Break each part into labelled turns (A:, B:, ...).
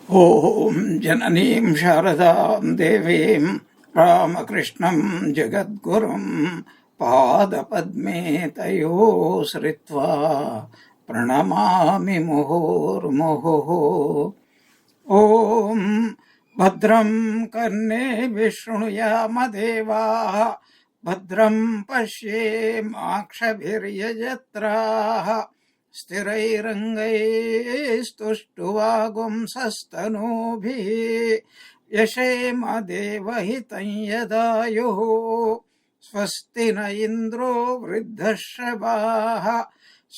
A: Om Jananim Sharadam Devim Ramakrishnan Jagadgurum Pada Padme Tayo Sritva Pranamami Muhur Om Bhadram Karne Vishnuyama Deva Bhadram Pashe Makshabhiryajatra स्थिरैरङ्गैस्तुष्टुवागुंसस्तनूभिः यशेम देवहितं यदायुः स्वस्ति न इन्द्रो वृद्धश्रवाः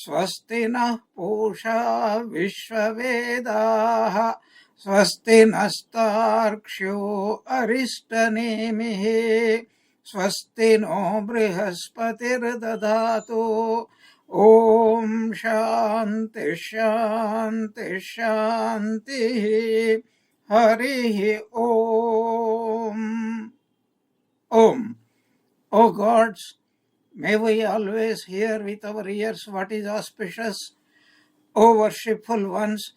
A: स्वस्ति नः पूषा विश्ववेदाः स्वस्ति नस्तार्क्ष्यो अरिष्टनेमिः स्वस्ति no बृहस्पतिर्दधातु Om Shanti Shanti Shanti Hari Om. Om. O gods, may we always hear with our ears what is auspicious. O worshipful ones,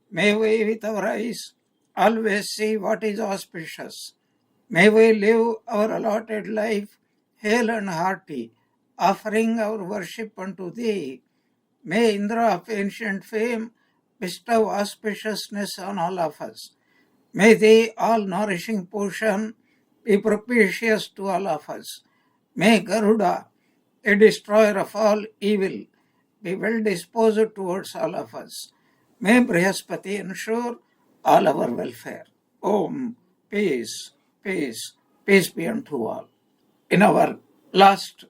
A: may we with our eyes always see what is auspicious. May we live our allotted life hale and hearty, offering our worship unto thee. May Indra of ancient fame bestow auspiciousness on all of us. May the all-nourishing portion be propitious to all of us. May Garuda, a destroyer of all evil, be well disposed towards all of us. May Brihaspati ensure all our welfare. Om, peace, peace, peace be unto all. In our last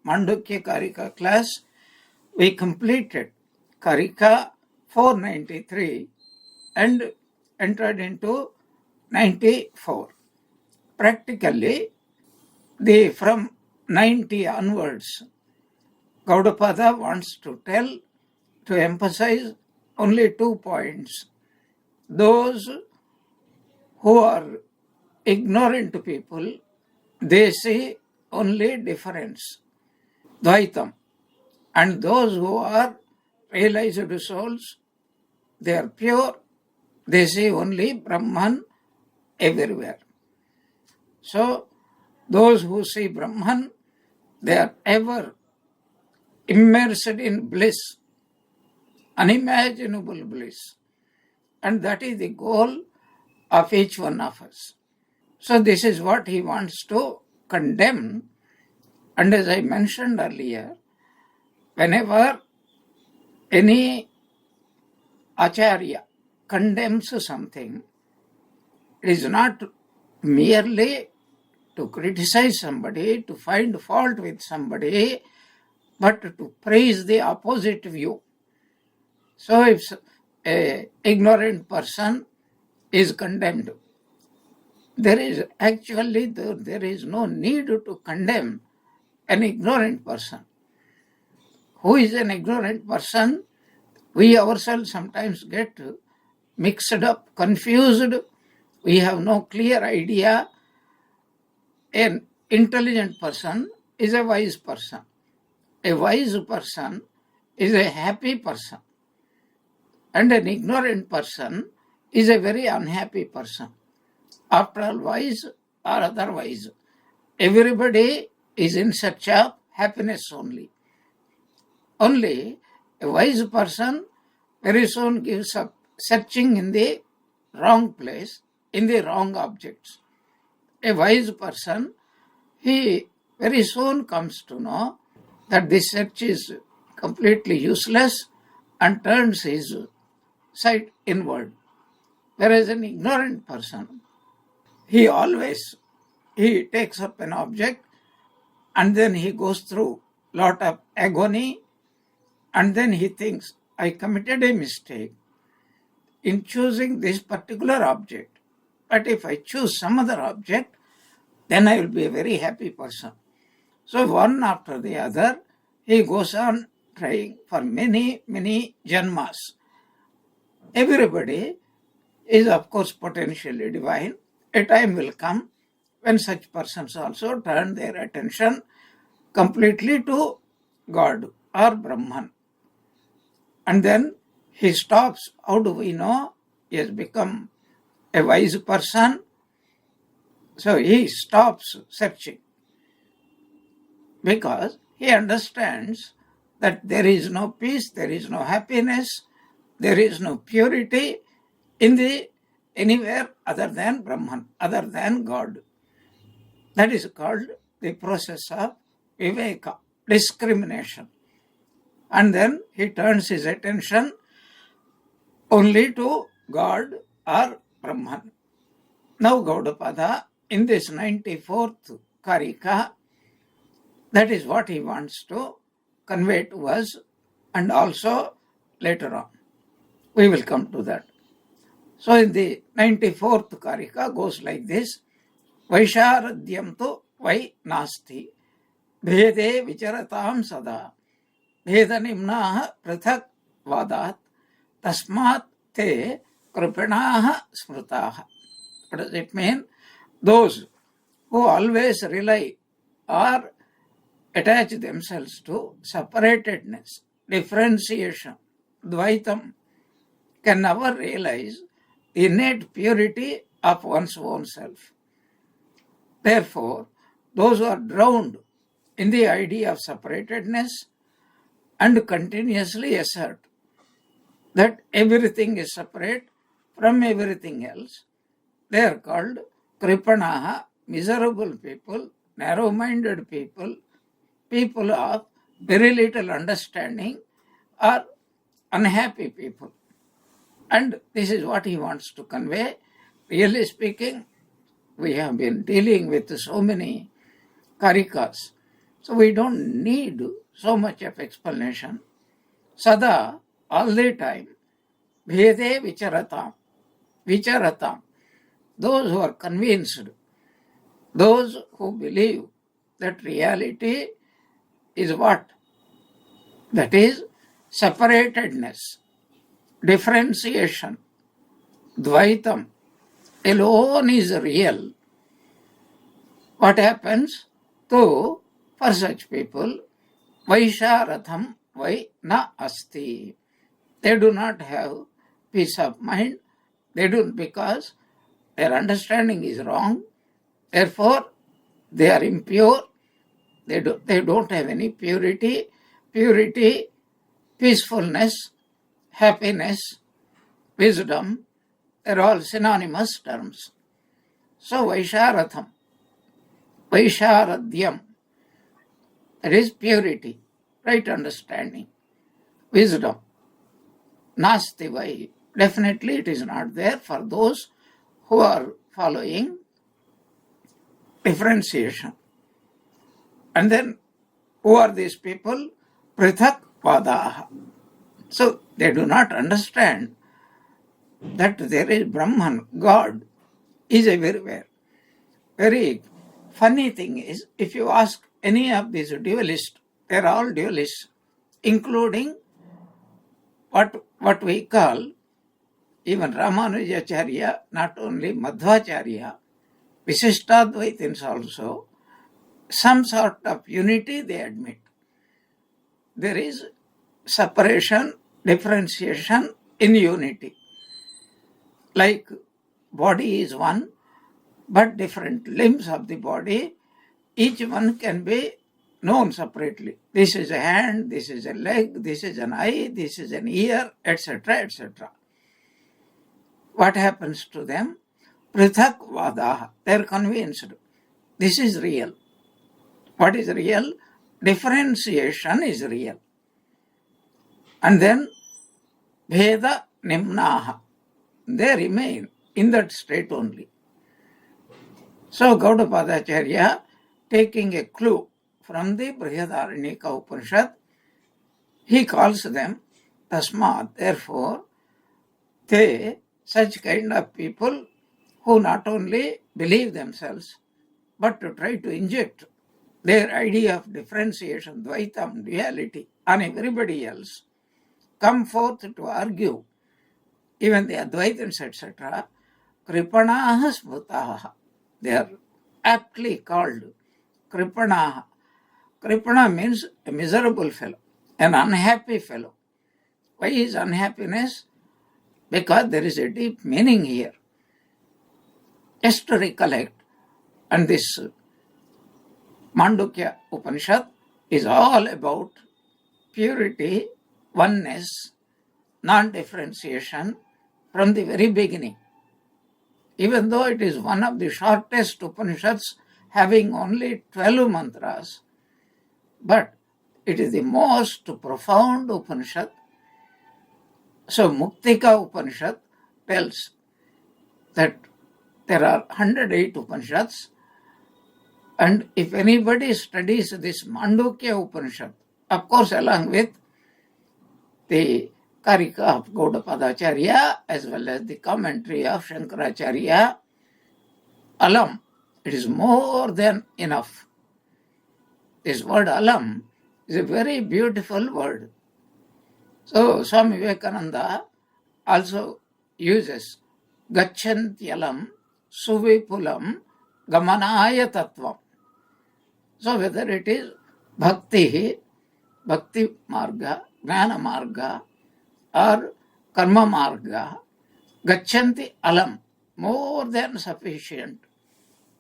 A: Mandukya Karika class, we completed Karika 493 and entered into 94. Practically, from 90 onwards, Gaudapada wants to emphasize only 2 points. Those who are ignorant people, they see only difference, Dvaitam. And those who are realized souls, they are pure, they see only Brahman everywhere. So, those who see Brahman, they are ever immersed in bliss, unimaginable bliss. And that is the goal of each one of us. So, this is what he wants to condemn. And as I mentioned earlier, whenever any acharya condemns something, it is not merely to criticize somebody, to find fault with somebody, but to praise the opposite view. So if an ignorant person is condemned, there is no need to condemn an ignorant person. Who is an ignorant person? We ourselves sometimes get mixed up, confused. We have no clear idea. An intelligent person is a wise person. A wise person is a happy person. And an ignorant person is a very unhappy person. After all, wise or otherwise, everybody is in search of happiness only. Only a wise person very soon gives up searching in the wrong place, in the wrong objects. A wise person, he very soon comes to know that this search is completely useless and turns his sight inward. Whereas an ignorant person, he takes up an object and then he goes through a lot of agony, and then he thinks, I committed a mistake in choosing this particular object. But if I choose some other object, then I will be a very happy person. So one after the other, he goes on trying for many, many janmas. Everybody is, of course, potentially divine. A time will come when such persons also turn their attention completely to God or Brahman. And then he stops. How do we know? He has become a wise person, so he stops searching because he understands that there is no peace, there is no happiness, there is no purity in the anywhere other than Brahman, other than God. That is called the process of viveka, discrimination. And then he turns his attention only to God or Brahman. Now Gaudapada, in this 94th Karika, that is what he wants to convey to us, and also later on. We will come to that. So in the 94th Karika goes like this: Vaisharadyam tu vai nasti, bhede vicharatam sada, bhedanimnaha prathak vadat, tasmat te kripanaha smrutaha. What does it mean? Those who always rely or attach themselves to separatedness, differentiation, dvaitam, can never realize the innate purity of one's own self. Therefore, those who are drowned in the idea of separatedness and continuously assert that everything is separate from everything else, they are called kripanaha, miserable people, narrow-minded people, people of very little understanding, or unhappy people. And this is what he wants to convey. Really speaking, we have been dealing with so many karikas, so we don't need so much of explanation. Sada, all the time, bhede vicharatam, vicharatam, those who are convinced, those who believe that reality is what? That is separatedness, differentiation, dvaitam, alone is real. What happens to, for such people, Vaisharatham vai na asti. They do not have peace of mind. They don't, because their understanding is wrong. Therefore, they are impure. They don't have any purity, peacefulness, happiness, wisdom. They're all synonymous terms. So Vaisharatham, Vaisharadyam, that is purity, right understanding, wisdom. Nasti vai, definitely it is not there for those who are following differentiation. And then, who are these people? Prithak vadaha. So, they do not understand that there is Brahman, God, is everywhere. Very funny thing is, if you ask any of these dualists, they are all dualists, including what we call even Ramanujacharya, not only Madhvacharya, Visishtadvaitins also, some sort of unity they admit. There is separation, differentiation in unity. Like body is one, but different limbs of the body, each one can be known separately. This is a hand, this is a leg, this is an eye, this is an ear, etc., etc. What happens to them? Prithak vadaha. They are convinced this is real. What is real? Differentiation is real. And then bheda nimnaha. They remain in that state only. So Gaudapadacharya, taking a clue from the Brihadaranyaka Upanishad, he calls them tasmat. Therefore, they, such kind of people who not only believe themselves, but to try to inject their idea of differentiation, dvaitam, duality, on everybody else, come forth to argue, even the Advaitins, etc., kripanaha smrutaha. They are aptly called kripanaha. Kripana means a miserable fellow, an unhappy fellow. Why is unhappiness? Because there is a deep meaning here. just to recollect. And this Mandukya Upanishad is all about purity, oneness, non-differentiation from the very beginning. Even though it is one of the shortest Upanishads having only 12 mantras, but it is the most profound Upanishad. So Muktika Upanishad tells that there are 108 Upanishads, and if anybody studies this Mandukya Upanishad, of course along with the Karika of Gaudapadacharya as well as the commentary of Shankaracharya, alam, it is more than enough. This word alam is a very beautiful word. So Swami Vivekananda also uses Gacchantyalam Suvipulam Gamanaya Tattvam. So whether it is Bhakti, Bhakti Marga, Jnana Marga, or Karma Marga, Gacchanti Alam, more than sufficient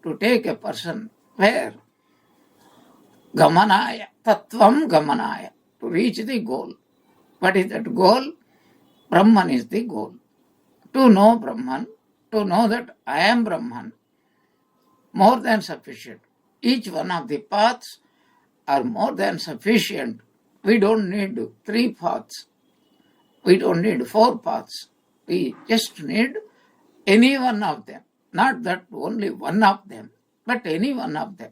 A: to take a person where? Gamanaya, Tattvam Gamanaya, to reach the goal. What is that goal? Brahman is the goal. To know Brahman, to know that I am Brahman, more than sufficient. Each one of the paths are more than sufficient. We don't need 3 paths. We don't need 4 paths. We just need any one of them. Not that only one of them, but any one of them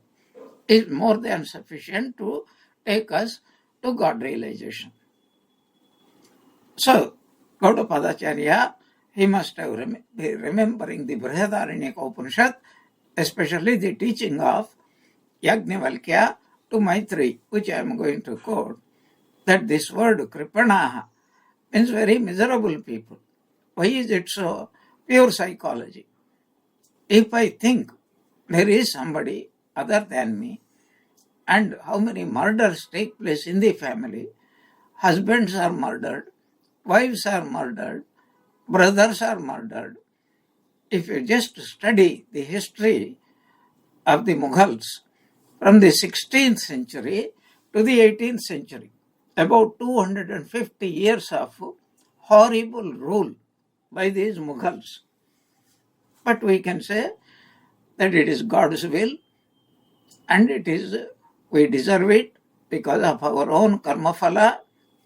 A: is more than sufficient to take us to God realization. So, Gaudapadacharya, he must have be remembering the Brihadaranyaka Upanishad, especially the teaching of Yajnavalkya to Maitri, which I am going to quote, that this word Kripanaha means very miserable people. Why is it so? Pure psychology. If I think there is somebody other than me, and how many murders take place in the family, husbands are murdered, wives are murdered, brothers are murdered. If you just study the history of the Mughals from the 16th century to the 18th century, about 250 years of horrible rule by these Mughals. But we can say that it is God's will, and it is, we deserve it because of our own karma phala.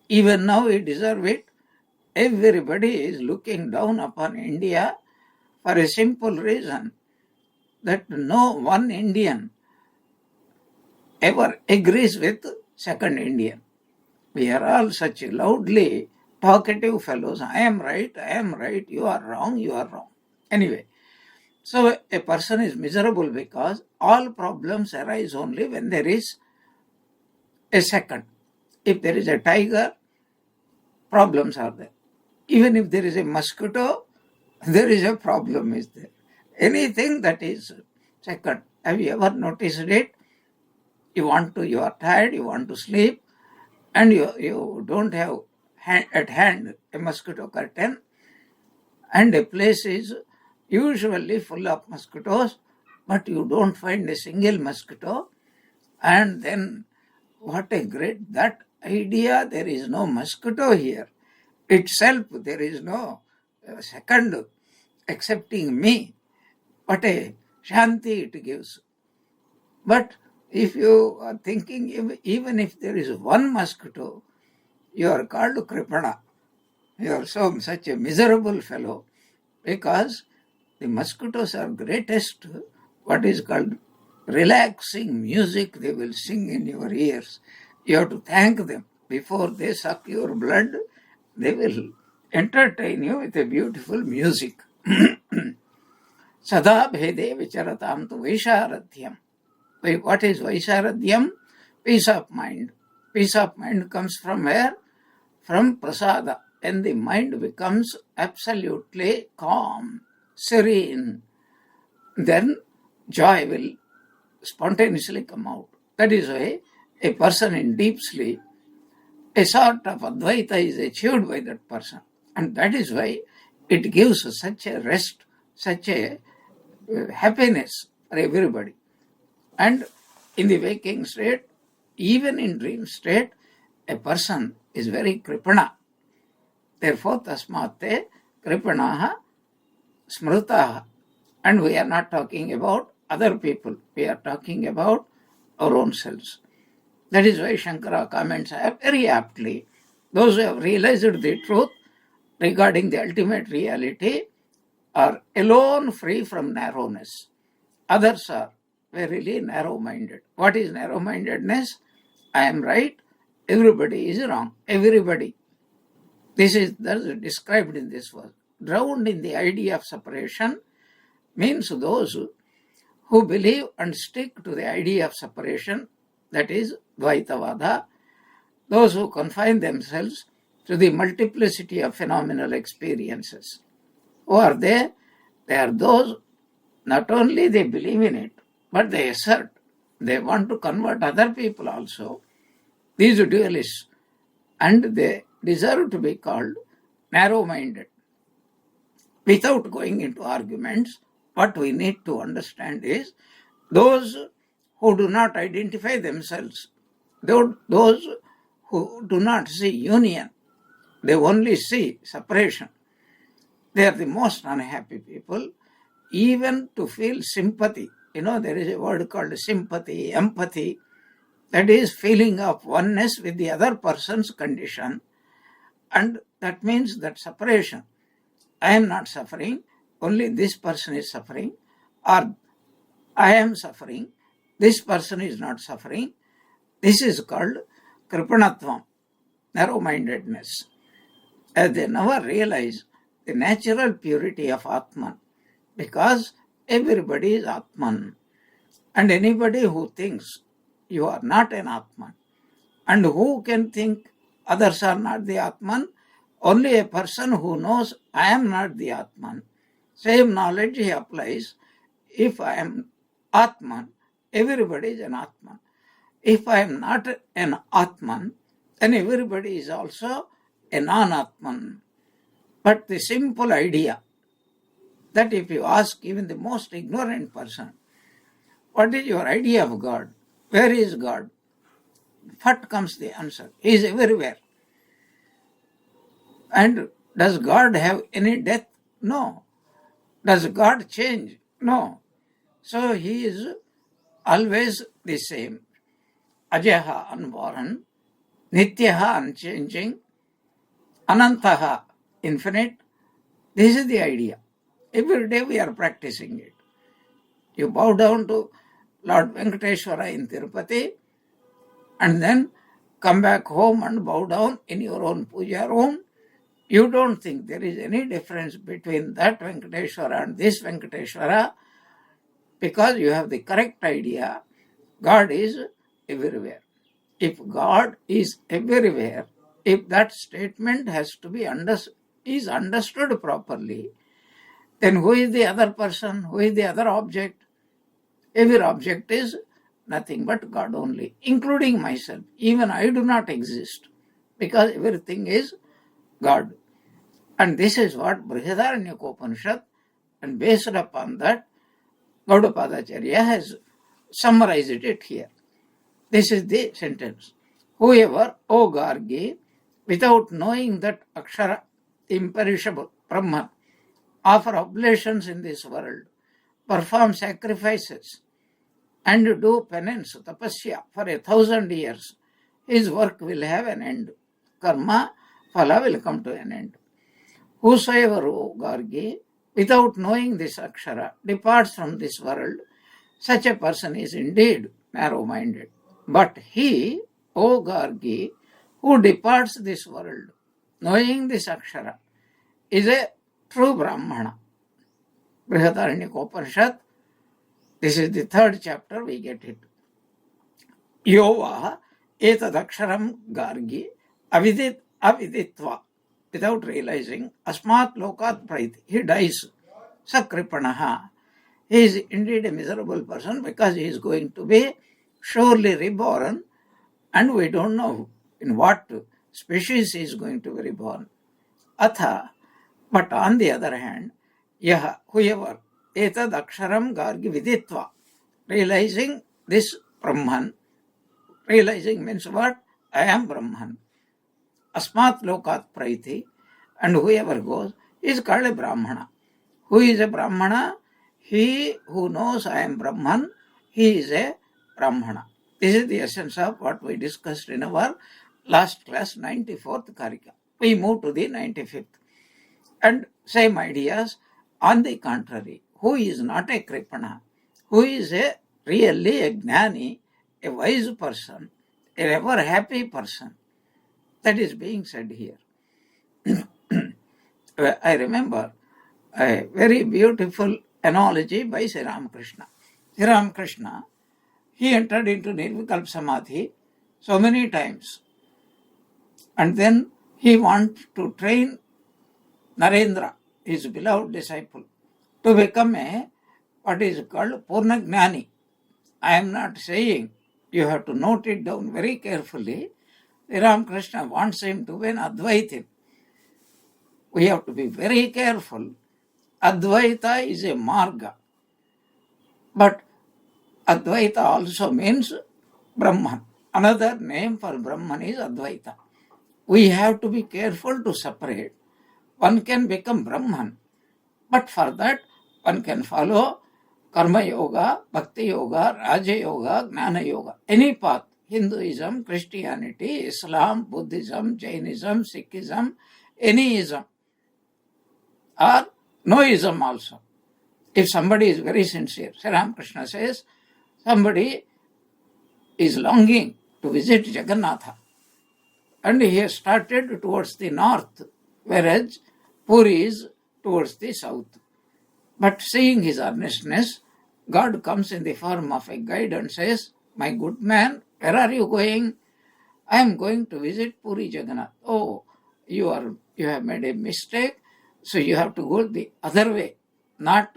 A: Even now we deserve it. Everybody is looking down upon India for a simple reason, that no one Indian ever agrees with second Indian. We are all such loudly talkative fellows. I am right, you are wrong, you are wrong. Anyway, so a person is miserable because all problems arise only when there is a second. If there is a tiger, problems are there. Even if there is a mosquito, there is a problem is there. Anything that is second. Have you ever noticed it? You are tired, you want to sleep, and you don't have at hand a mosquito curtain, and a place is usually full of mosquitoes, but you don't find a single mosquito, and then what a great that idea, there is no mosquito here. Itself there is no second excepting me. What a shanti it gives. But if you are thinking, even if there is one mosquito, you are called Kripana. You are such a miserable fellow, because the mosquitoes are greatest, what is called relaxing music they will sing in your ears. You have to thank them. Before they suck your blood, they will entertain you with a beautiful music. Sada bhede vicharatam tu vaisharadhyam. What is vaisharadhyam? Peace of mind. Peace of mind comes from where? From prasada. And the mind becomes absolutely calm, serene. Then joy will spontaneously come out. That is why a person in deep sleep, a sort of Advaita is achieved by that person. And that is why it gives such a rest, such a happiness for everybody. And in the waking state, even in dream state, a person is very kripana. Therefore, tasmate kripanaha smrutaha. And we are not talking about other people. We are talking about our own selves. That is why Shankara comments very aptly. Those who have realized the truth regarding the ultimate reality are alone free from narrowness. Others are verily narrow-minded. What is narrow-mindedness? I am right, everybody is wrong. Everybody. This is described in this verse. Drowned in the idea of separation means those who believe and stick to the idea of separation, that is Dvaitavada, those who confine themselves to the multiplicity of phenomenal experiences. Who are they? They are those, not only they believe in it, but they assert, they want to convert other people also, these dualists, and they deserve to be called narrow-minded. Without going into arguments, what we need to understand is those who do not identify themselves, those who do not see union, they only see separation. They are the most unhappy people. Even to feel sympathy, there is a word called sympathy, empathy, that is feeling of oneness with the other person's condition, and that means that separation. I am not suffering, only this person is suffering, or I am suffering, this person is not suffering. This is called kripanatvam, narrow-mindedness. As they never realize the natural purity of Atman, because everybody is Atman. And anybody who thinks you are not an Atman, and who can think others are not the Atman? Only a person who knows I am not the Atman. Same knowledge he applies. If I am Atman, everybody is an Atman. If I am not an Atman, then everybody is also a non-Atman. But the simple idea that if you ask even the most ignorant person, what is your idea of God? Where is God? What comes the answer? He is everywhere. And does God have any death? No. Does God change? No. So he is always the same. Ajaha, unborn, Nityaha, unchanging, Anantaha, infinite. This is the idea. Every day we are practicing it. You bow down to Lord Venkateshwara in Tirupati and then come back home and bow down in your own puja room. You don't think there is any difference between that Venkateshwara and this Venkateshwara, because you have the correct idea. God is everywhere. If God is everywhere, if that statement has to be understood properly, then who is the other person? Who is the other object? Every object is nothing but God only, including myself. Even I do not exist, because everything is God. And this is what Brihadaranyaka, and based upon that, Gaudapadacharya has summarized it here. This is the sentence. Whoever, O Gargi, without knowing that Akshara, imperishable, Brahman, offer oblations in this world, perform sacrifices, and do penance, tapasya, for 1,000 years, his work will have an end. Karma, phala will come to an end. Whosoever, O Gargi, without knowing this Akshara, departs from this world, such a person is indeed narrow-minded. But he, O Gargi, who departs this world, knowing this Akshara, is a true Brahmana. Brihadaranyaka, this is the 3rd chapter, we get it. Yova etadaksharam gargi aviditva, without realizing, asmat lokat praiti, he dies, sakripanaha. He is indeed a miserable person, because he is going to be surely reborn, and we don't know in what species he is going to be reborn. Atha, but on the other hand, yaha, whoever etad aksharam gargi viditva. Realizing this Brahman. Realizing means what? I am Brahman. Asmat lokat praiti. And whoever goes is called a Brahmana. Who is a Brahmana? He who knows I am Brahman, he is a Brahmana. This is the essence of what we discussed in our last class, 94th Karika. We move to the 95th. And same ideas. On the contrary, who is not a Kripana, who is really a Gnani, a wise person, a ever happy person, that is being said here. I remember a very beautiful analogy by Sri Ramakrishna. Sri Ramakrishna, he entered into Nirvikalpa Samadhi so many times. And then he wants to train Narendra, his beloved disciple, to become what is called Purna Gnani. I am not saying, you have to note it down very carefully. Sri Ramakrishna wants him to be an Advaitin. We have to be very careful. Advaita is a marga. But Advaita also means Brahman. Another name for Brahman is Advaita. We have to be careful to separate. One can become Brahman, but for that one can follow Karma Yoga, Bhakti Yoga, Raja Yoga, Gnana Yoga, any path. Hinduism, Christianity, Islam, Buddhism, Jainism, Sikhism, any ism, or no ism also. If somebody is very sincere, Sri Ramakrishna says, somebody is longing to visit Jagannatha, and he has started towards the north, whereas Puri is towards the south. But seeing his earnestness, God comes in the form of a guide and says, my good man, where are you going? I am going to visit Puri Jagannath. Oh, you have made a mistake, so you have to go the other way, not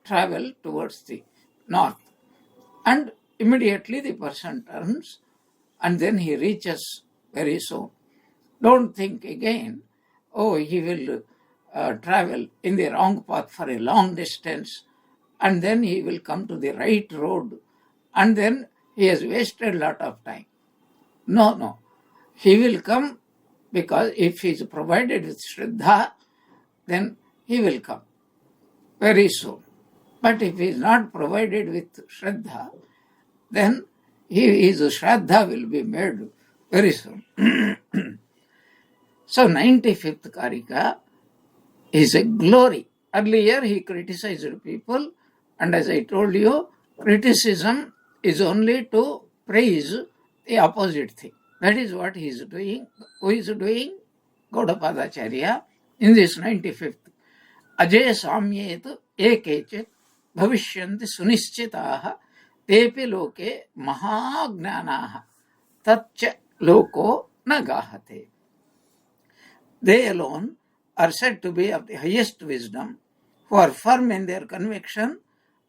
A: travel towards the north. And immediately the person turns, and then he reaches very soon. Don't think again, oh, he will travel in the wrong path for a long distance, and then he will come to the right road, and then he has wasted a lot of time. No. He will come because if he is provided with Shraddha, then he will come very soon. But if he is not provided with Shraddha, then his Shraddha will be made very soon. So 95th Karika is a glory. Earlier he criticized people, and as I told you, criticism is only to praise the opposite thing. That is what he is doing. Who is doing? Gaudapadacharya in this 95th. Ajay samyet ekechit bhavishyanti sunischitaha tepi loke mahagnanaha tatcha loko nagahate. They alone are said to be of the highest wisdom, who are firm in their conviction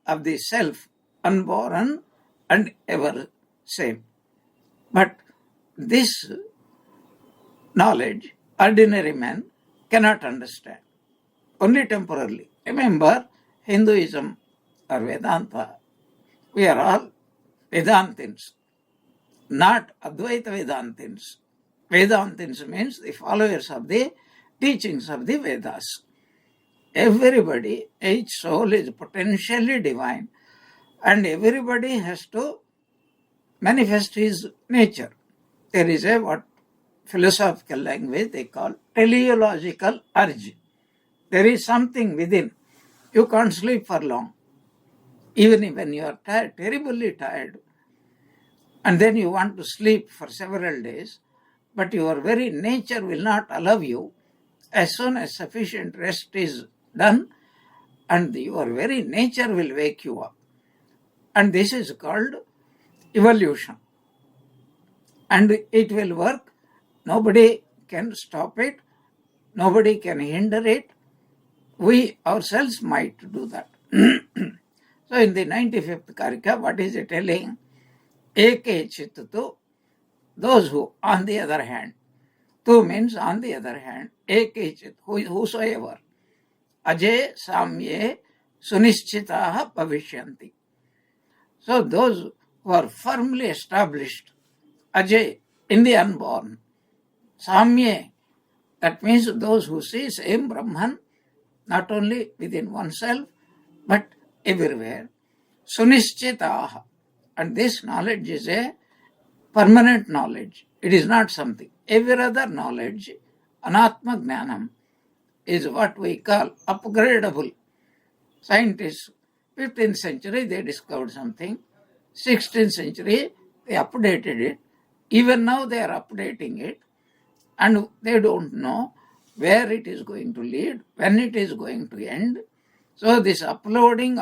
A: of the self, unborn and ever same. But this knowledge, ordinary man cannot understand, only temporarily. Remember, Hinduism or Vedanta, we are all Vedantins, not Advaita Vedantins. Vedantins means the followers of the teachings of the Vedas. Everybody, each soul is potentially divine, and everybody has to manifest his nature. There is a what philosophical language they call teleological urge. There is something within. You can't sleep for long. Even when you are tired, terribly tired, and then you want to sleep for several days, but your very nature will not allow you. As soon as sufficient rest is done, and your very nature will wake you up. And this is called evolution. And it will work. Nobody can stop it. Nobody can hinder it. We ourselves might do that. So in the 95th Karika, what is it telling? Eke chittu, those who, on the other hand, tu means on the other hand, eke chit, whosoever, ajay samye Sunishchitaha bhavishyanti. So those who are firmly established, Ajay, in the unborn, Samye, that means those who see same Brahman, not only within oneself, but everywhere. Sunishchitaha. And this knowledge is a permanent knowledge. It is not something. Every other knowledge, anatma jnanam, is what we call upgradable. Scientists, 15th century, they discovered something. 16th century, they updated it. Even now, they are updating it. And they don't know where it is going to lead, when it is going to end. So this uploading,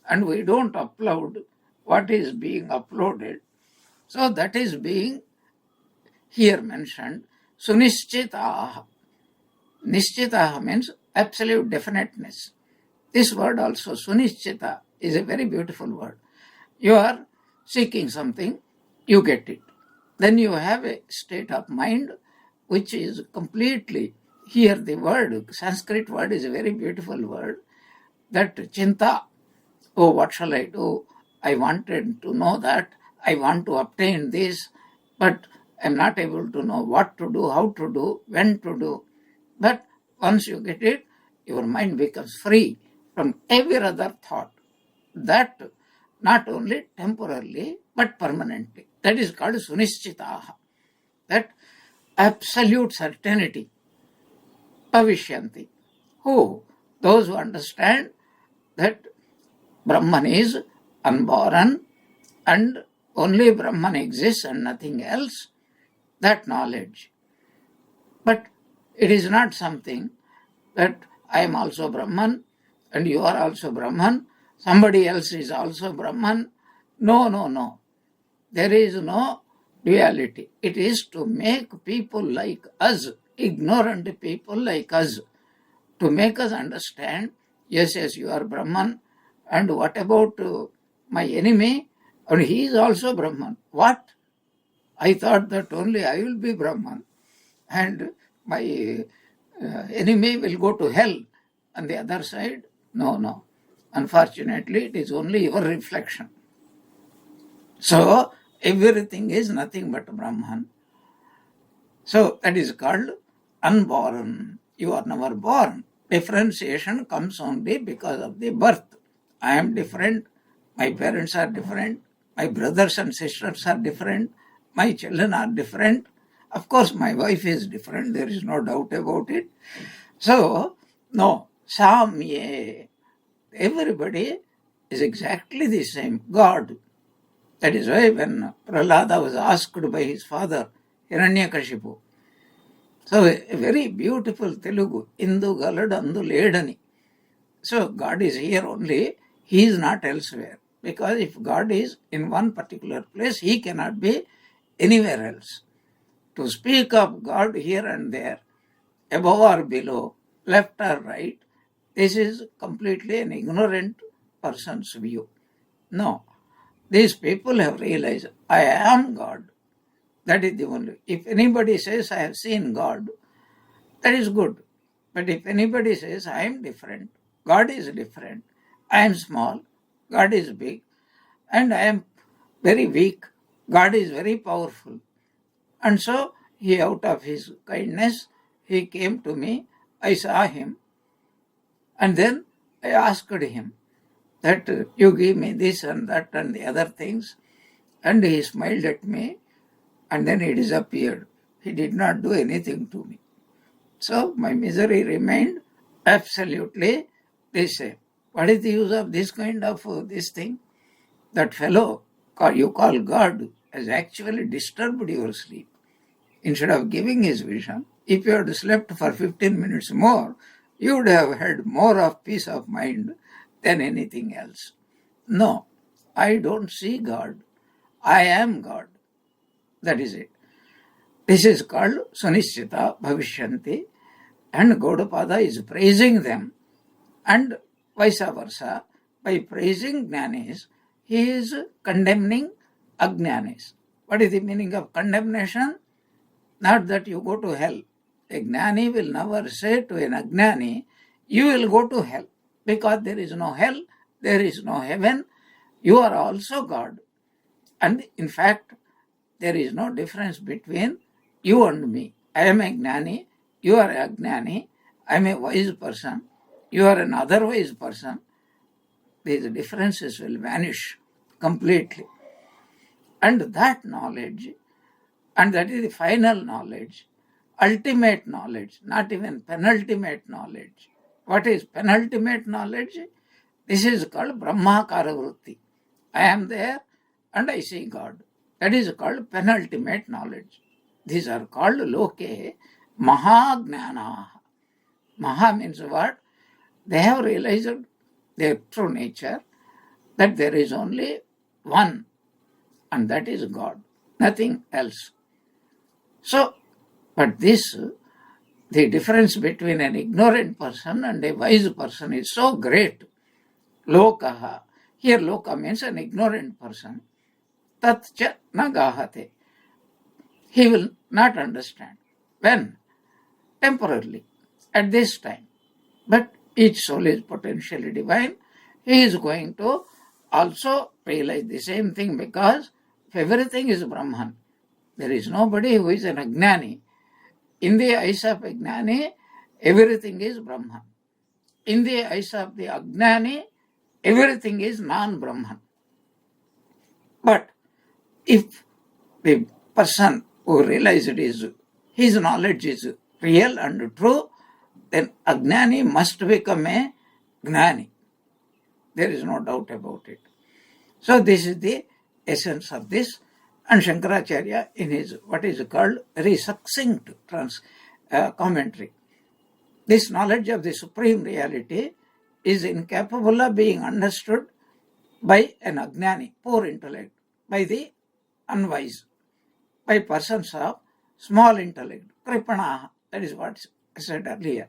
A: and we don't upload what is being uploaded. So that is being here mentioned. Sunishchitaha. Nishchitaha means absolute definiteness. This word also, sunishchita, is a very beautiful word. You are seeking something, you get it. Then you have a state of mind which is completely, here the word, Sanskrit word is a very beautiful word, that chinta, oh, what shall I do? I wanted to know that, I want to obtain this, but I'm not able to know what to do, how to do, when to do. But once you get it, your mind becomes free from every other thought. That not only temporarily, but permanently. That is called sunishchitaha. That absolute certainty. Bhavishyanti. Who? Those who understand that Brahman is unborn and only Brahman exists and nothing else. That knowledge. But it is not something that I am also Brahman and you are also Brahman, somebody else is also Brahman. No. There is no duality. It is to make people like us, ignorant people like us, to make us understand, yes, you are Brahman, and what about my enemy? And he is also Brahman. What? I thought that only I will be Brahman, and my enemy will go to hell. On the other side, no. Unfortunately, it is only your reflection. So, everything is nothing but Brahman. So, that is called unborn. You are never born. Differentiation comes only because of the birth. I am different. My parents are different. My brothers and sisters are different. My children are different. Of course, my wife is different. There is no doubt about it. So, no. Samye. Everybody is exactly the same. God. That is why when Prahlada was asked by his father, Hiranyakashipu, so a very beautiful Telugu, Indu Galadandu Ledani. So God is here only, he is not elsewhere. Because if God is in one particular place, he cannot be anywhere else. To speak of God here and there, above or below, left or right, this is completely an ignorant person's view. No. These people have realized, I am God. That is the only. If anybody says, I have seen God, that is good. But if anybody says, I am different, God is different, I am small, God is big, and I am very weak, God is very powerful. And so, he, out of his kindness, he came to me, I saw him, and then I asked him that you give me this and that and the other things. And he smiled at me, and then he disappeared. He did not do anything to me. So my misery remained absolutely the same. What is the use of this kind of this thing? That fellow you call God has actually disturbed your sleep. Instead of giving his vision, if you had slept for 15 minutes more, you would have had more of peace of mind than anything else. No, I don't see God. I am God. That is it. This is called Sunishchita Bhavishyanti, and Gaudapada is praising them, and vice versa. By praising Jnanis, he is condemning Ajnanis. What is the meaning of condemnation? Not that you go to hell. A Jnani will never say to an Ajnani, you will go to hell, because there is no hell, there is no heaven. You are also God. And in fact, there is no difference between you and me. I am a Gnani, you are a Gnani, I am a wise person, you are an otherwise person. These differences will vanish completely. And that knowledge, and that is the final knowledge, ultimate knowledge, not even penultimate knowledge. What is penultimate knowledge? This is called Brahmakara Vritti. I am there and I see God. That is called penultimate knowledge. These are called Loke Mahagnana. Maha means what? They have realized their true nature, that there is only one, and that is God, nothing else. So, but this, the difference between an ignorant person and a wise person is so great. Lokaha. Here loka means an ignorant person. Tat cha na gahate. He will not understand. When? Temporarily. At this time. But each soul is potentially divine. He is going to also realize the same thing, because everything is Brahman. There is nobody who is an Ajnani. In the eyes of Ajnani, everything is Brahman. In the eyes of the Ajnani, everything is non-Brahman. But if the person who realizes his knowledge is real and true, then Ajnani must become a Gnani. There is no doubt about it. So this is the essence of this. And Shankaracharya, in his what is called very succinct commentary, this knowledge of the Supreme Reality is incapable of being understood by an Ajnani, poor intellect, by the unwise, by persons of small intellect, Kripanaha, that is what I said earlier,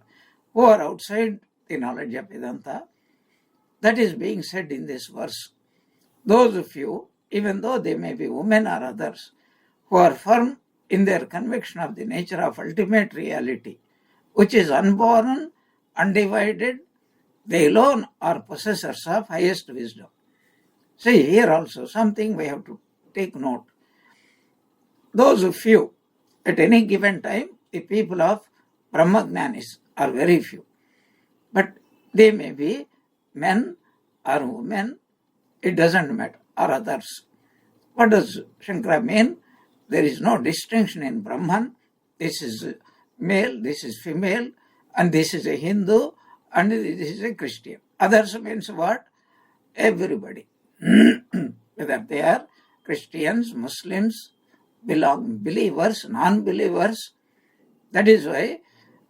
A: who are outside the knowledge of Vedanta. That is being said in this verse. Those few, even though they may be women or others, who are firm in their conviction of the nature of ultimate reality, which is unborn, undivided, they alone are possessors of highest wisdom. See, here also something we have to take note. Those few, at any given time, the people of Brahmagnanis are very few. But they may be men or women, it doesn't matter, or others. What does Shankara mean? There is no distinction in Brahman. This is male, this is female, and this is a Hindu, and this is a Christian. Others means what? Everybody. Whether they are Christians, Muslims, believers, non-believers. That is why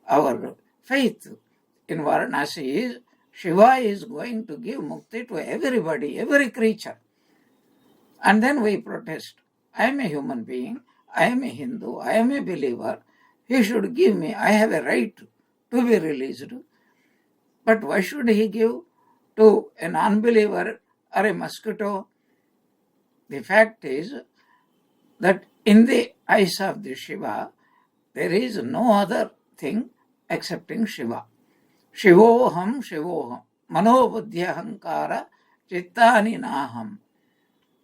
A: our faith in Varanasi is Shiva is going to give mukti to everybody, every creature. And then we protest. I am a human being, I am a Hindu, I am a believer. He should give me, I have a right to be released. But why should he give to an unbeliever or a mosquito? The fact is that in the eyes of the Shiva, there is no other thing excepting Shiva. Shivoham, Shivoham, Manobuddhyahankara, Chittani Naham.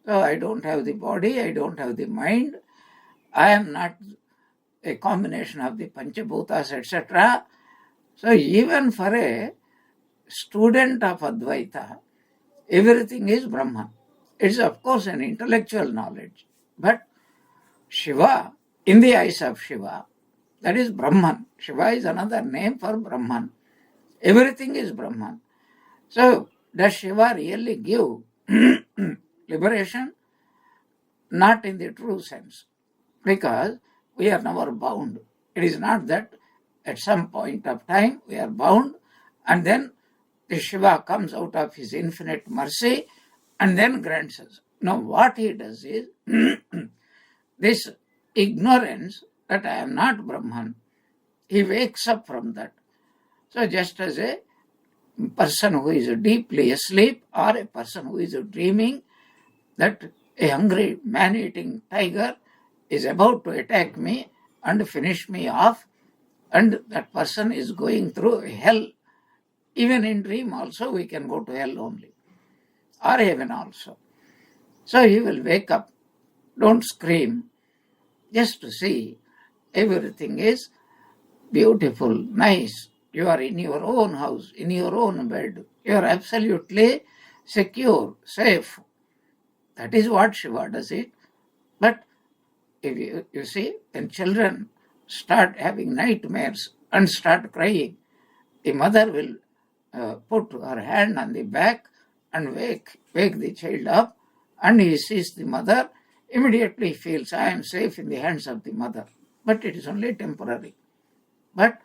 A: So I don't have the body, I don't have the mind, I am not a combination of the Panchabhutas, etc. So even for a student of Advaita, everything is Brahman. It's of course an intellectual knowledge, but Shiva, in the eyes of Shiva, that is Brahman. Shiva is another name for Brahman. Everything is Brahman. So does Shiva really give liberation? Not in the true sense, because we are never bound. It is not that at some point of time we are bound and then the Shiva comes out of his infinite mercy and then grants us. No, what he does is this ignorance that I am not Brahman, he wakes up from that. So just as a person who is deeply asleep or a person who is dreaming that a hungry man-eating tiger is about to attack me and finish me off, and that person is going through hell Even in dream also we can go to hell only, or heaven also. So he will wake up, don't scream, just to see everything is beautiful, nice. You are in your own house, in your own bed. You are absolutely secure, safe. That is what Shiva does it. But if you see, when children start having nightmares and start crying, the mother will put her hand on the back and wake the child up, and he sees the mother, immediately feels, I am safe in the hands of the mother. But it is only temporary. But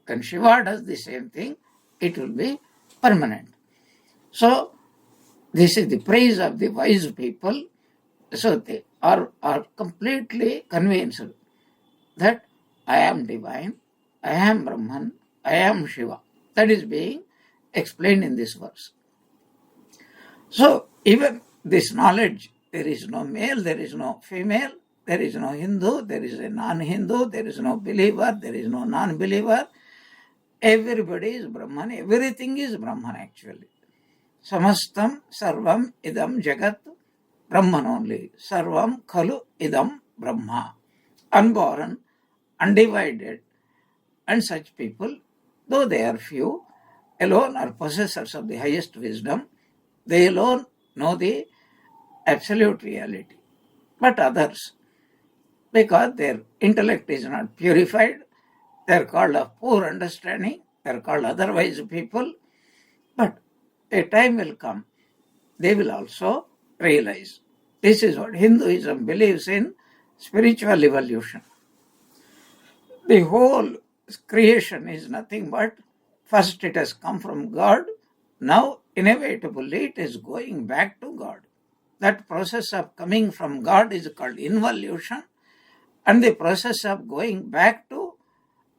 A: when Shiva does the same thing, it will be permanent. So this is the praise of the wise people. So they are completely convinced that I am divine, I am Brahman, I am Shiva. That is being explained in this verse. So even this knowledge, there is no male, there is no female, there is no Hindu, there is a non-Hindu, there is no believer, there is no non-believer. Everybody is Brahman, everything is Brahman actually. Samastam sarvam idam jagat Brahman only. Sarvam khalu idam Brahma. Unborn, undivided. And such people, though they are few, alone are possessors of the highest wisdom. They alone know the absolute reality. But others, because their intellect is not purified, they are called of poor understanding, they are called otherwise people. But a time will come, they will also realize. This is what Hinduism believes in, spiritual evolution. The whole creation is nothing but, first it has come from God, now inevitably it is going back to God. That process of coming from God is called involution, and the process of going back to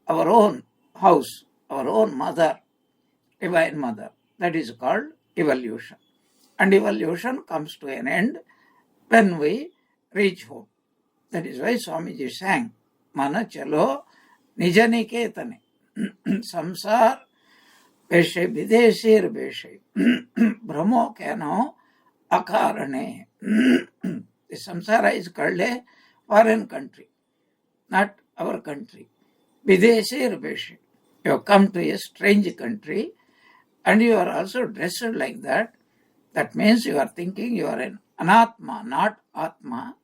A: our own house, our own mother, divine mother, that is called evolution. And evolution comes to an end when we reach home. That is why Swamiji sang, Mana chalo nijaniketane, samsar beshe videshir beshe, brahmo kano akarane. The samsara is called a foreign country, not our country. Videshir beshe. You have come to a strange country and you are also dressed like that. That means you are thinking you are an anatma, not atma,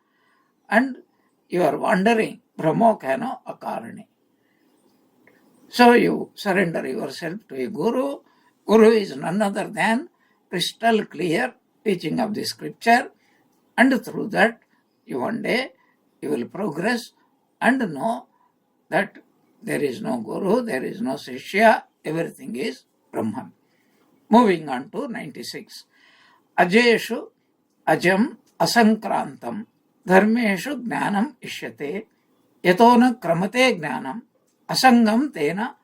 A: and you are wandering, brahmokano akarane. So you surrender yourself to a guru. Guru is none other than crystal clear teaching of the scripture, and through that one day you will progress and know that there is no guru, there is no shishya, everything is Brahman. Moving on to 96. Ajeshu ajam asankrantam dharmeshu jnanam ishyate yatona kramate jnanam asangam tena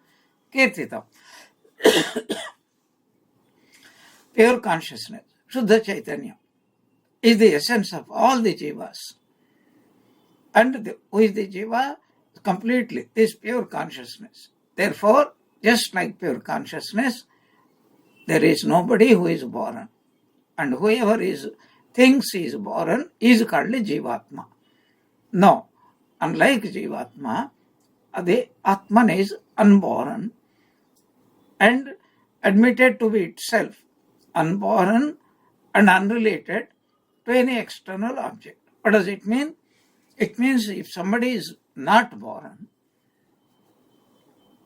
A: kirtitam. Pure consciousness, Shuddha Chaitanya, is the essence of all the jivas. And who is the jiva? Completely, this pure consciousness. Therefore, just like pure consciousness, there is nobody who is born. And whoever thinks he is born is called Jivatma. No, unlike Jivatma, the Atman is unborn and admitted to be itself unborn and unrelated to any external object. What does it mean? It means if somebody is not born,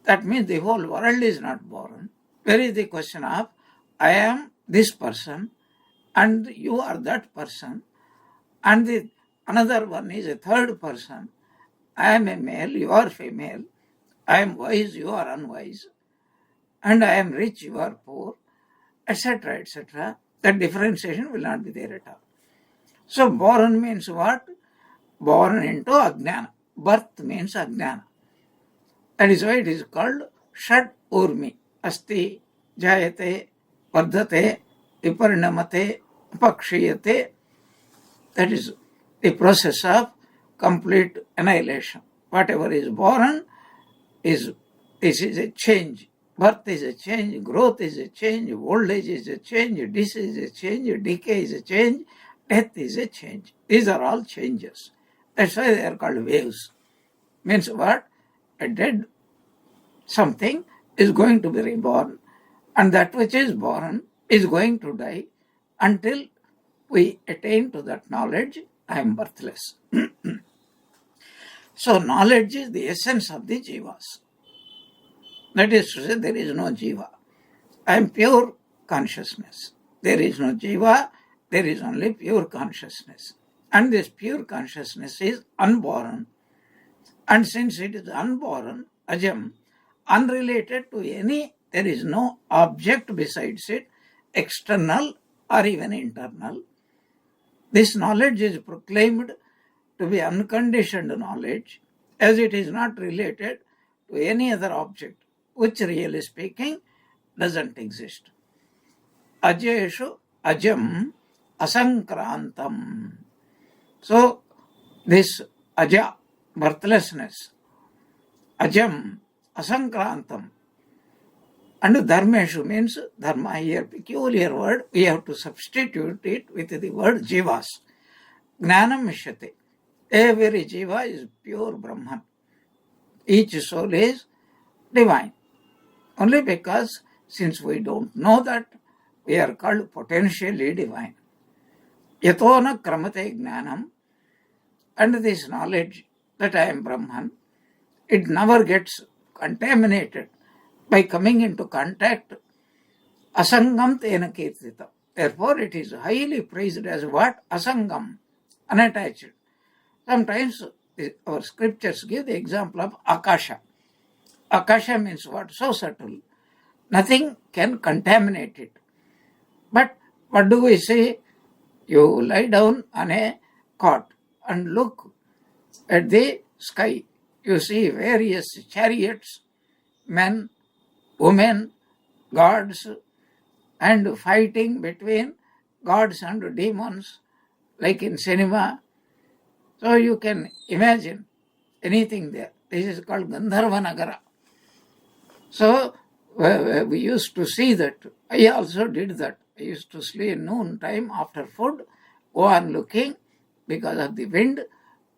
A: that means the whole world is not born. Where is the question of, I am this person and you are that person, and another one is a third person. I am a male, you are female. I am wise, you are unwise. And I am rich, you are poor, etc., etc. That differentiation will not be there at all. So born means what? Born into Ajnana. Birth means Ajnana. That is why it is called Shad Urmi. Asti, Jayate, Vardhate, Viparinamate, Upakshiyate. That is the process of complete annihilation. Whatever is born this is a change. Birth is a change, growth is a change, old age is a change, disease is a change, decay is a change, death is a change. These are all changes. That's why they are called waves. Means what? A dead something is going to be reborn, and that which is born is going to die until we attain to that knowledge, I am birthless. So knowledge is the essence of the jivas. That is to say, there is no jiva. I am pure consciousness. There is no jiva, there is only pure consciousness. And this pure consciousness is unborn. And since it is unborn, ajam, unrelated to any, there is no object besides it, external or even internal. This knowledge is proclaimed to be unconditioned knowledge, as it is not related to any other object, which really speaking doesn't exist. Ajeshu ajam asankrantam. So this aja, birthlessness, ajam asankrantam, and dharmeshu means dharma here, peculiar word, we have to substitute it with the word jivas. Gnanam mishyate. Every jiva is pure Brahman. Each soul is divine. Only because since we don't know that, we are called potentially divine. Yatona kramate gnanam, and this knowledge that I am Brahman, it never gets contaminated by coming into contact. Asangam tena kirtita. Therefore, it is highly praised as what? Asangam, unattached. Sometimes our scriptures give the example of akasha. Akasha means what? So subtle. Nothing can contaminate it. But what do we say? You lie down on a cot and look at the sky. You see various chariots, men, women, gods, and fighting between gods and demons, like in cinema. So you can imagine anything there. This is called Gandharva Nagara. So we used to see that. I also did that. I used to sleep noon time after food, go on looking, because of the wind,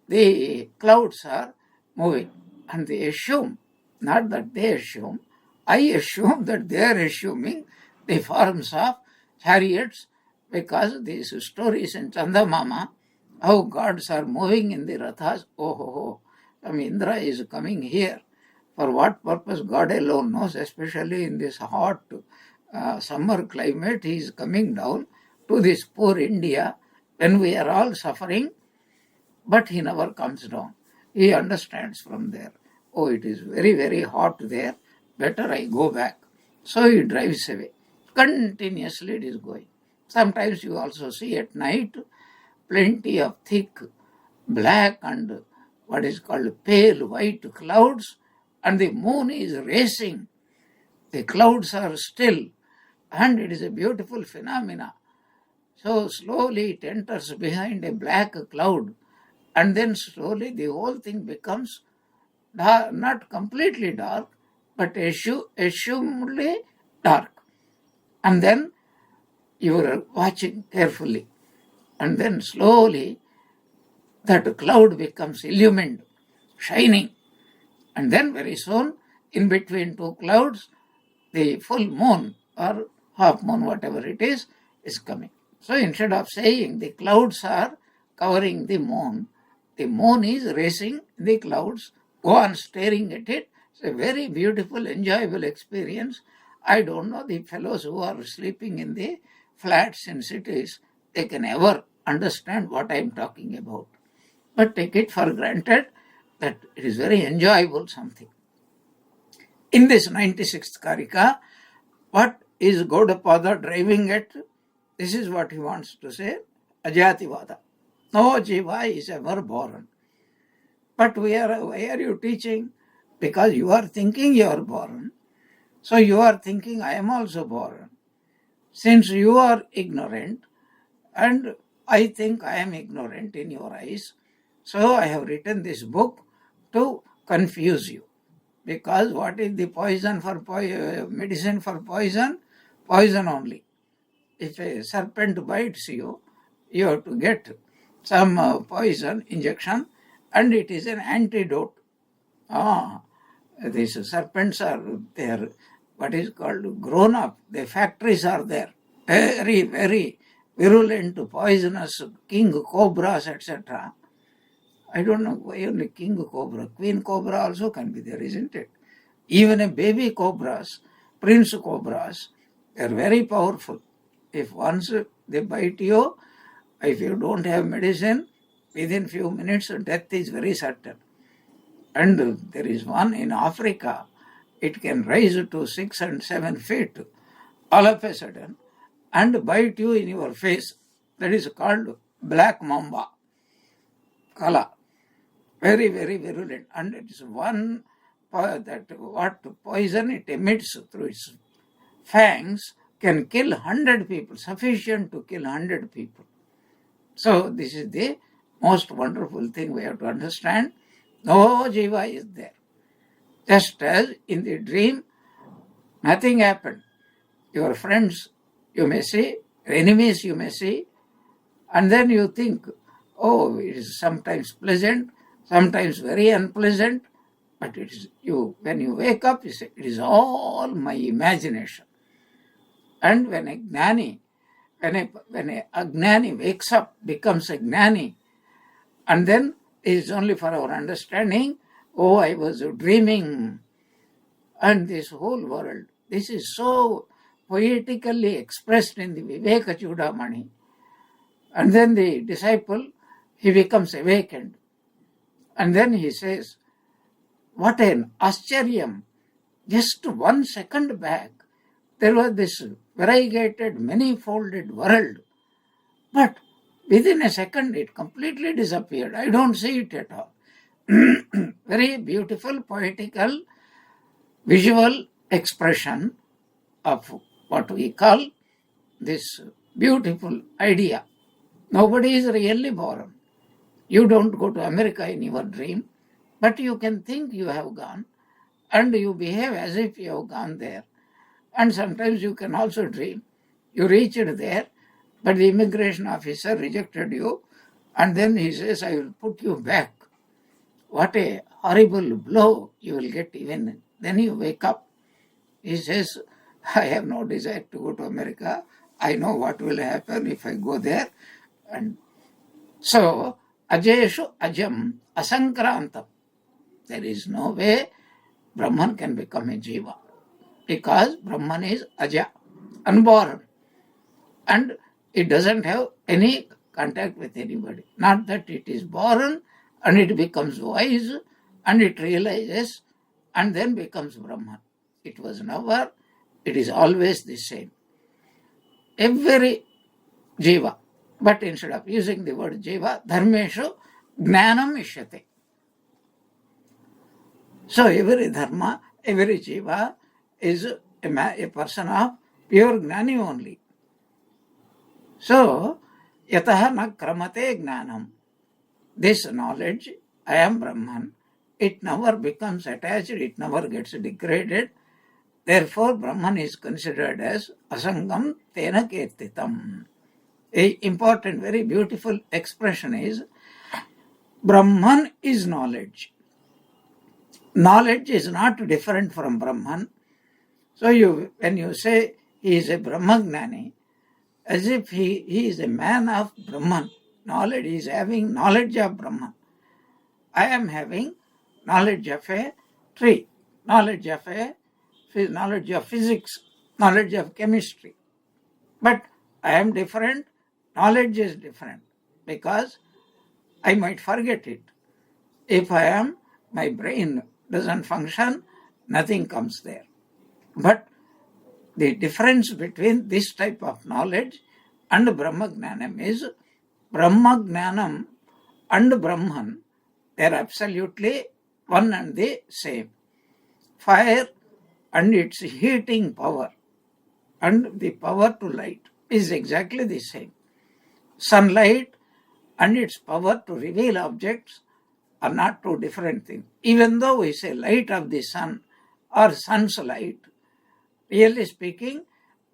A: the clouds are moving. And they assume, not that they assume, I assume that they are assuming the forms of chariots, because these stories in Chandamama, how gods are moving in the rathas, some Indra is coming here. For what purpose, God alone knows, especially in this hot summer climate, he is coming down to this poor India when we are all suffering, but he never comes down. He understands from there. Oh, it is very, very hot there, better I go back. So he drives away. Continuously it is going. Sometimes you also see at night plenty of thick black and what is called pale white clouds, and the moon is racing. The clouds are still, and it is a beautiful phenomena. So slowly it enters behind a black cloud, and then slowly the whole thing becomes dark, not completely dark, but assumedly dark. And then you are watching carefully, and then slowly that cloud becomes illumined, shining. And then very soon, in between two clouds, the full moon or half moon, whatever it is coming. So instead of saying the clouds are covering the moon is racing the clouds, go on staring at it. It's a very beautiful, enjoyable experience. I don't know the fellows who are sleeping in the flats in cities, they can ever understand what I am talking about. But take it for granted that it is very enjoyable something. In this 96th Karika, what is Gaudapada driving at? This is what he wants to say, Ajativada. No jiva is ever born. But why are you teaching? Because you are thinking you are born. So you are thinking I am also born. Since you are ignorant, and I think I am ignorant in your eyes, so I have written this book to confuse you. Because what is the poison for medicine for poison? Poison only. If a serpent bites you, you have to get some poison injection, and it is an antidote. These serpents are there, what is called grown up. The factories are there. Very, very virulent, poisonous king cobras, etc. I don't know why only king cobra. Queen cobra also can be there, isn't it? Even a baby cobras, prince cobras, they are very powerful. If once they bite you, if you don't have medicine, within few minutes death is very certain. And there is one in Africa, it can rise to 6 and 7 feet all of a sudden and bite you in your face. That is called black mamba, kala. Very, very virulent. And it is one that what poison it emits through its fangs can kill 100 people, sufficient to kill 100 people. So this is the most wonderful thing we have to understand. No jiva is there. Just as in the dream, nothing happened. Your friends you may see, enemies you may see, and then you think, oh, it is sometimes pleasant, sometimes very unpleasant, but it is you. When you wake up, you say, it is all my imagination. And when a gnani, when a agnani wakes up, becomes a gnani, and then it is only for our understanding, oh, I was dreaming, and this whole world. This is so poetically expressed in the Viveka Chudamani. And then the disciple, he becomes awakened. And then he says, what an Ascharyam. Just 1 second back, there was this variegated, many-folded world. But within a second, it completely disappeared. I don't see it at all. Very beautiful, poetical, visual expression of what we call this beautiful idea. Nobody is really born. You don't go to America in your dream, but you can think you have gone, and you behave as if you have gone there. And sometimes you can also dream. You reached there, but the immigration officer rejected you, and then he says, I will put you back. What a horrible blow you will get even. Then you wake up. He says, I have no desire to go to America. I know what will happen if I go there. And so, Ajeshu Ajam Asankrantam. There is no way Brahman can become a jiva. Because Brahman is Aja, unborn. And it doesn't have any contact with anybody. Not that it is born and it becomes wise and it realizes and then becomes Brahman. It was never, it is always the same. Every jiva, but instead of using the word jiva, dharmeshu gnanam ishyate. So every dharma, every jiva is a person of pure gnani only. So, yataha na kramate gnanam. This knowledge, I am Brahman, it never becomes attached, it never gets degraded. Therefore, Brahman is considered as asangam tena kirtitam. A important, very beautiful expression is, Brahman is knowledge. Knowledge is not different from Brahman. So when you say he is a Brahmagnani, as if he is a man of Brahman, knowledge, he is having knowledge of Brahman. I am having knowledge of a tree, knowledge of physics, knowledge of chemistry. But I am different, knowledge is different, because I might forget it. If my brain doesn't function, nothing comes there. But the difference between this type of knowledge and Brahmagnanam is, Brahmagnanam and Brahman, they are absolutely one and the same. Fire and its heating power and the power to light is exactly the same. Sunlight and its power to reveal objects are not two different things. Even though we say light of the sun or sun's light, really speaking,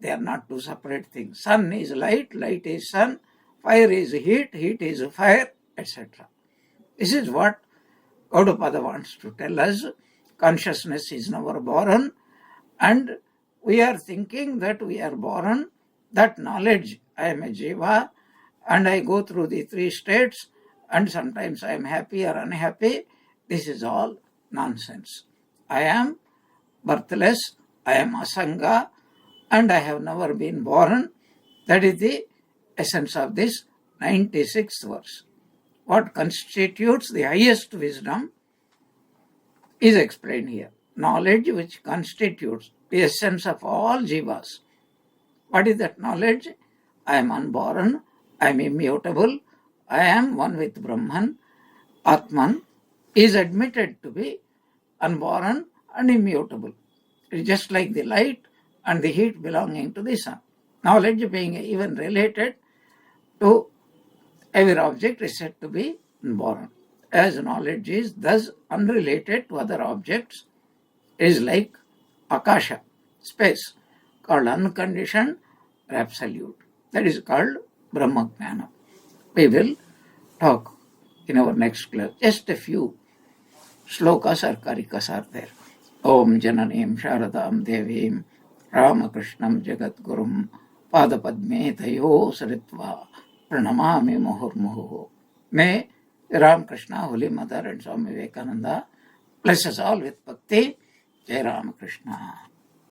A: they are not two separate things. Sun is light, light is sun, fire is heat, heat is fire, etc. This is what Gaudapada wants to tell us. Consciousness is never born, and we are thinking that we are born. That knowledge, I am a jiva, and I go through the three states, and sometimes I am happy or unhappy. This is all nonsense. I am birthless, I am asanga, and I have never been born. That is the essence of this 96th verse. What constitutes the highest wisdom is explained here. Knowledge which constitutes the essence of all jivas. What is that knowledge? I am unborn, I am immutable, I am one with Brahman. Atman is admitted to be unborn and immutable. It is just like the light and the heat belonging to the sun. Knowledge being even related to every object is said to be unborn. As knowledge is thus unrelated to other objects, is like akasha, space, called unconditioned or absolute. That is called Brahmajnana. We will talk in our next class. Just a few shlokas or karikas are there. Om Jananim Sharadam Devim Ramakrishnam Jagadgurum Padapadme Tayo Saritva Pranamami Muhurmuhu. May Ramakrishna, Holy Mother and Swami Vivekananda bless us all with bhakti. Jai Ramakrishna.